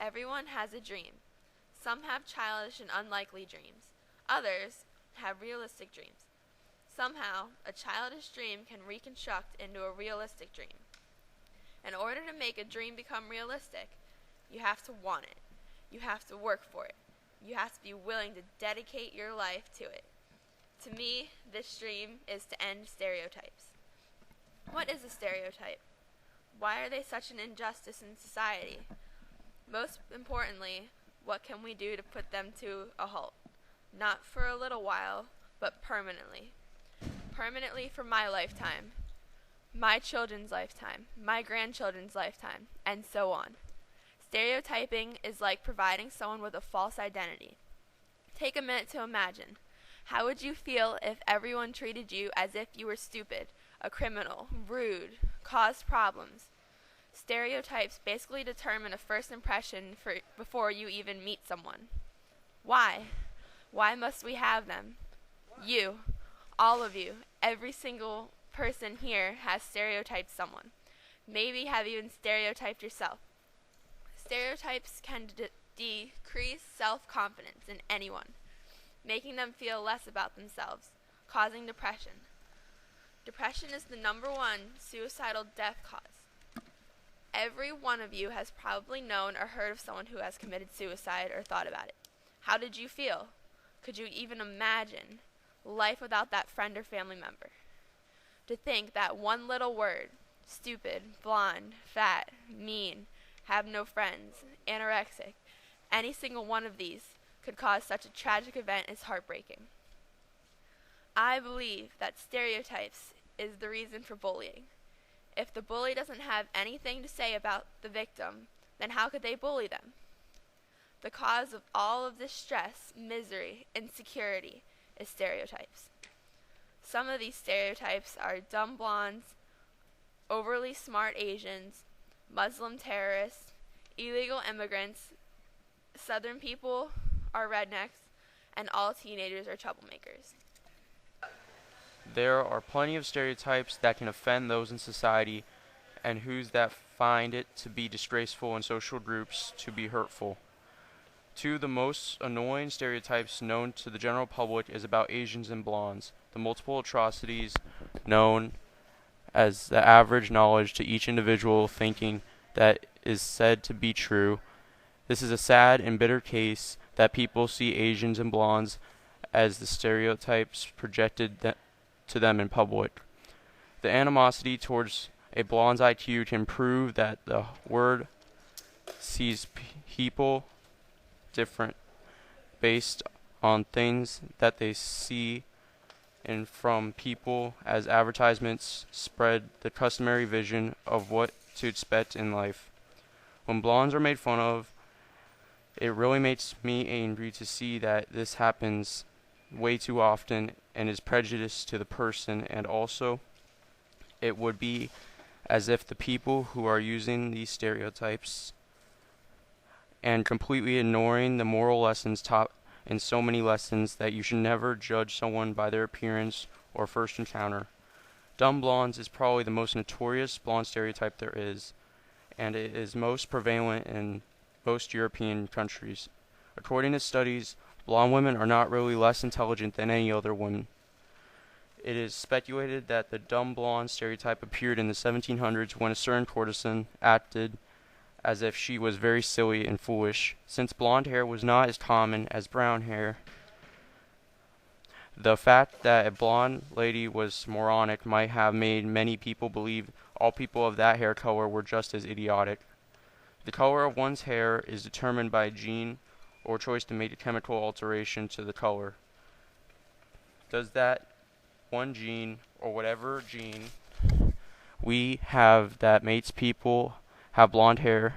Everyone has a dream. Some have childish and unlikely dreams. Others have realistic dreams. Somehow, a childish dream can reconstruct into a realistic dream. In order to make a dream become realistic, you have to want it. You have to work for it. You have to be willing to dedicate your life to it. To me, this dream is to end stereotypes. What is a stereotype? Why are they such an injustice in society? Most importantly, what can we do to put them to a halt? Not for a little while, but permanently. Permanently for my lifetime, my children's lifetime, my grandchildren's lifetime, and so on. Stereotyping is like providing someone with a false identity. Take a minute to imagine. How would you feel if everyone treated you as if you were stupid, a criminal, rude, caused problems? Stereotypes basically determine a first impression before you even meet someone. Why? Why must we have them? You, all of you, every single person here has stereotyped someone. Maybe have even stereotyped yourself. Stereotypes can decrease self-confidence in anyone, making them feel less about themselves, causing depression. Depression is the #1 suicidal death cause. Every one of you has probably known or heard of someone who has committed suicide or thought about it. How did you feel? Could you even imagine life without that friend or family member? To think that one little word, stupid, blonde, fat, mean, have no friends, anorexic, any single one of these could cause such a tragic event is heartbreaking. I believe that stereotypes is the reason for bullying. If the bully doesn't have anything to say about the victim, then how could they bully them? The cause of all of this stress, misery, insecurity is stereotypes. Some of these stereotypes are dumb blondes, overly smart Asians, Muslim terrorists, illegal immigrants, Southern people are rednecks, and all teenagers are troublemakers. There are plenty of stereotypes that can offend those in society and whose that find it to be disgraceful in social groups to be hurtful. Two of the most annoying stereotypes known to the general public is about Asians and blondes. The multiple atrocities known as the average knowledge to each individual thinking that is said to be true. This is a sad and bitter case that people see Asians and blondes as the stereotypes projected to them in public. The animosity towards a blonde's IQ can prove that the word sees people different based on things that they see and from people as advertisements spread the customary vision of what to expect in life. When blondes are made fun of, it really makes me angry to see that this happens way too often and is prejudice to the person, and also it would be as if the people who are using these stereotypes and completely ignoring the moral lessons taught in so many lessons that you should never judge someone by their appearance or first encounter. Dumb blondes is probably the most notorious blonde stereotype there is, and it is most prevalent in most European countries. According to studies, blonde women are not really less intelligent than any other women. It is speculated that the dumb blonde stereotype appeared in the 1700s when a certain courtesan acted as if she was very silly and foolish. Since blonde hair was not as common as brown hair, the fact that a blonde lady was moronic might have made many people believe all people of that hair color were just as idiotic. The color of one's hair is determined by a gene or choice to make a chemical alteration to the color. Does that one gene, or whatever gene we have that makes people have blonde hair,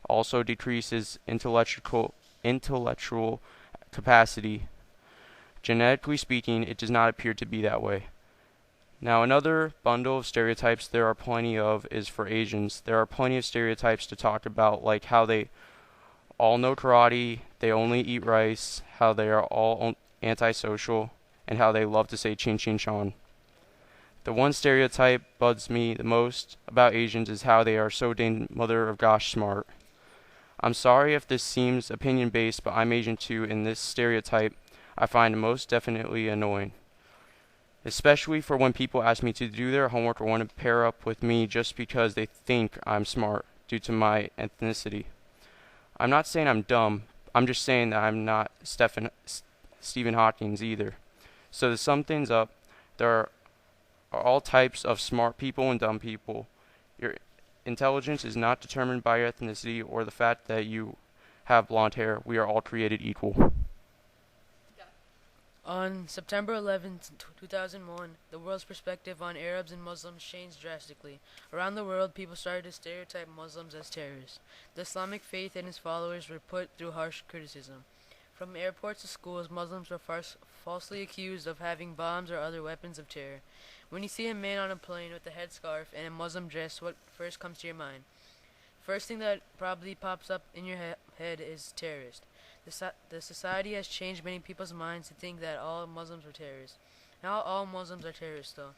also decreases intellectual capacity? Genetically speaking, it does not appear to be that way. Now, another bundle of stereotypes there are plenty of is for Asians. There are plenty of stereotypes to talk about, like how they all know karate, they only eat rice, how they are all antisocial, and how they love to say chin chin chon. The one stereotype bugs me the most about Asians is how they are so dang mother of gosh smart. I'm sorry if this seems opinion based, but I'm Asian too, and this stereotype I find most definitely annoying. Especially for when people ask me to do their homework or want to pair up with me just because they think I'm smart due to my ethnicity. I'm not saying I'm dumb, I'm just saying that I'm not Stephen Hawking either. So to sum things up, there are all types of smart people and dumb people. Your intelligence is not determined by your ethnicity or the fact that you have blonde hair. We are all created equal. On September 11, 2001, the world's perspective on Arabs and Muslims changed drastically. Around the world, people started to stereotype Muslims as terrorists. The Islamic faith and its followers were put through harsh criticism. From airports to schools, Muslims were falsely accused of having bombs or other weapons of terror. When you see a man on a plane with a headscarf and a Muslim dress, what first comes to your mind? First thing that probably pops up in your head is terrorist. The society has changed many people's minds to think that all Muslims are terrorists. Not all Muslims are terrorists, though.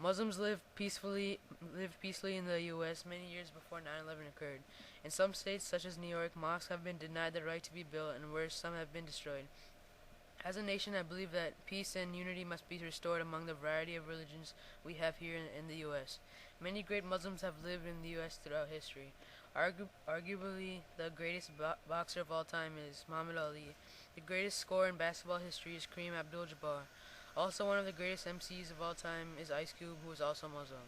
Muslims lived peacefully in the U.S. many years before 9/11 occurred. In some states, such as New York, mosques have been denied the right to be built, and worse, some have been destroyed. As a nation, I believe that peace and unity must be restored among the variety of religions we have here in the U.S. Many great Muslims have lived in the U.S. throughout history. Arguably, the greatest boxer of all time is Muhammad Ali. The greatest scorer in basketball history is Kareem Abdul-Jabbar. Also, one of the greatest MCs of all time is Ice Cube, who is also Muslim.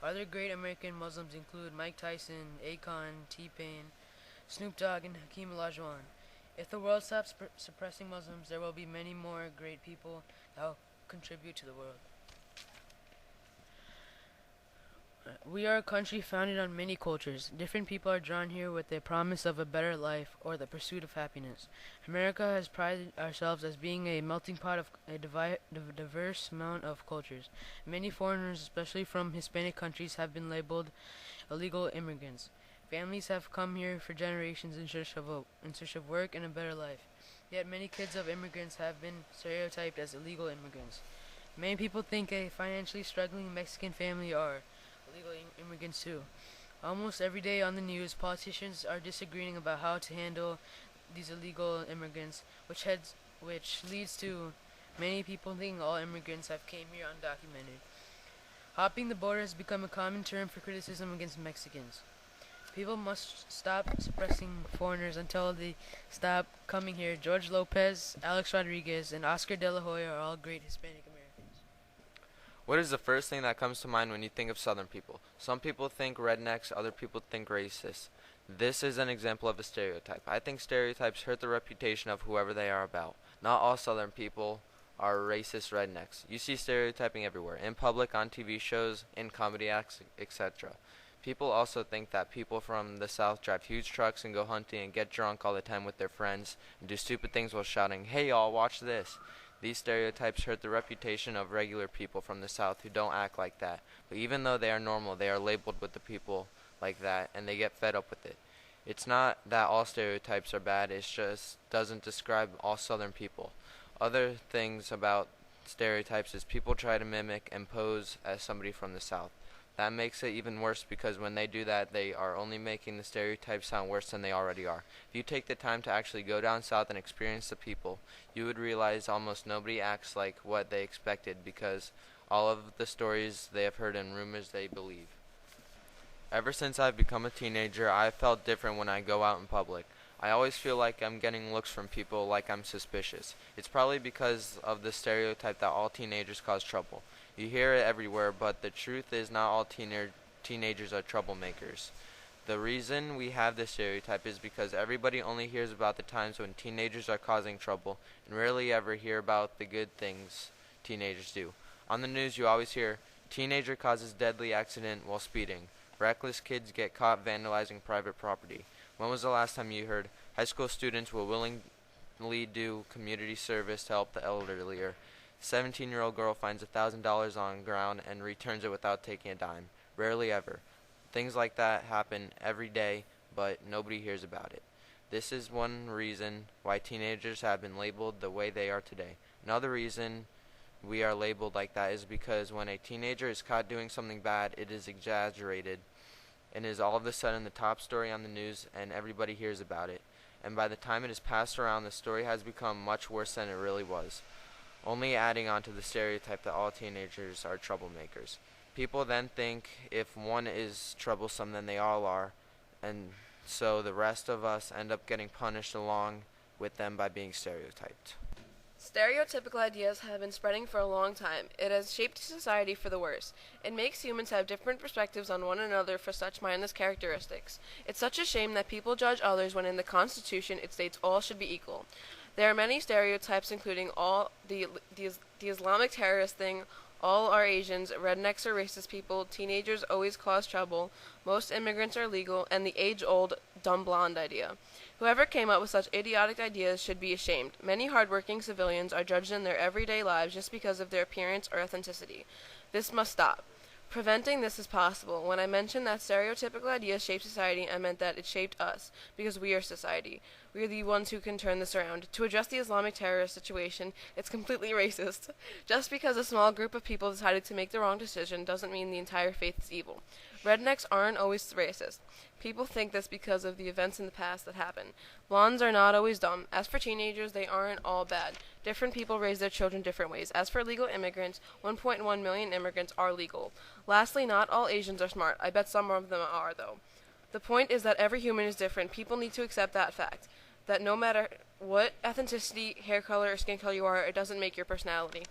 Other great American Muslims include Mike Tyson, Akon, T-Pain, Snoop Dogg, and Hakeem Olajuwon. If the world stops suppressing Muslims, there will be many more great people that will contribute to the world. We are a country founded on many cultures. Different people are drawn here with the promise of a better life or the pursuit of happiness. America has prided ourselves as being a melting pot of a diverse amount of cultures. Many foreigners, especially from Hispanic countries, have been labeled illegal immigrants. Families have come here for generations in search of work and a better life. Yet many kids of immigrants have been stereotyped as illegal immigrants. Many people think a financially struggling Mexican family are illegal immigrants too. Almost every day on the news, politicians are disagreeing about how to handle these illegal immigrants, which leads to many people thinking all immigrants have came here undocumented. Hopping the border has become a common term for criticism against Mexicans. People must stop suppressing foreigners until they stop coming here. George Lopez, Alex Rodriguez, and Oscar De La Hoya are all great Hispanic Americans. What is the first thing that comes to mind when you think of Southern people? Some people think rednecks, other people think racist. This is an example of a stereotype. I think stereotypes hurt the reputation of whoever they are about. Not all Southern people are racist rednecks. You see stereotyping everywhere, in public, on TV shows, in comedy acts, etc. People also think that people from the South drive huge trucks and go hunting and get drunk all the time with their friends and do stupid things while shouting, "Hey y'all, watch this." These stereotypes hurt the reputation of regular people from the South who don't act like that. But even though they are normal, they are labeled with the people like that, and they get fed up with it. It's not that all stereotypes are bad, it just doesn't describe all Southern people. Other things about stereotypes is people try to mimic and pose as somebody from the South. That makes it even worse because when they do that, they are only making the stereotypes sound worse than they already are. If you take the time to actually go down south and experience the people, you would realize almost nobody acts like what they expected because all of the stories they have heard and rumors they believe. Ever since I've become a teenager, I have felt different when I go out in public. I always feel like I'm getting looks from people like I'm suspicious. It's probably because of the stereotype that all teenagers cause trouble. You hear it everywhere, but the truth is not all teenagers are troublemakers. The reason we have this stereotype is because everybody only hears about the times when teenagers are causing trouble and rarely ever hear about the good things teenagers do. On the news you always hear, teenager causes deadly accident while speeding. Reckless kids get caught vandalizing private property. When was the last time you heard high school students will willingly do community service to help the elderly? 17-year-old girl finds $1,000 on ground and returns it without taking a dime. Rarely ever. Things like that happen every day, but nobody hears about it. This is one reason why teenagers have been labeled the way they are today. Another reason we are labeled like that is because when a teenager is caught doing something bad, it is exaggerated and is all of a sudden the top story on the news and everybody hears about it. And by the time it is passed around, the story has become much worse than it really was, only adding on to the stereotype that all teenagers are troublemakers. People then think if one is troublesome, then they all are, and so the rest of us end up getting punished along with them by being stereotyped. Stereotypical ideas have been spreading for a long time. It has shaped society for the worse. It makes humans have different perspectives on one another for such mindless characteristics. It's such a shame that people judge others when in the Constitution it states all should be equal. There are many stereotypes, including all the Islamic terrorist thing, all are Asians, rednecks are racist people, teenagers always cause trouble, most immigrants are legal, and the age-old dumb blonde idea. Whoever came up with such idiotic ideas should be ashamed. Many hardworking civilians are judged in their everyday lives just because of their appearance or ethnicity. This must stop. Preventing this is possible. When I mentioned that stereotypical ideas shape society, I meant that it shaped us, because we are society. We are the ones who can turn this around. To address the Islamic terrorist situation, it's completely racist. Just because a small group of people decided to make the wrong decision doesn't mean the entire faith is evil. Rednecks aren't always racist. People think this because of the events in the past that happened. Blondes are not always dumb. As for teenagers, they aren't all bad. Different people raise their children different ways. As for legal immigrants, 1.1 million immigrants are legal. Lastly, not all Asians are smart. I bet some of them are, though. The point is that every human is different. People need to accept that fact. That no matter what ethnicity, hair color, or skin color you are, it doesn't make your personality.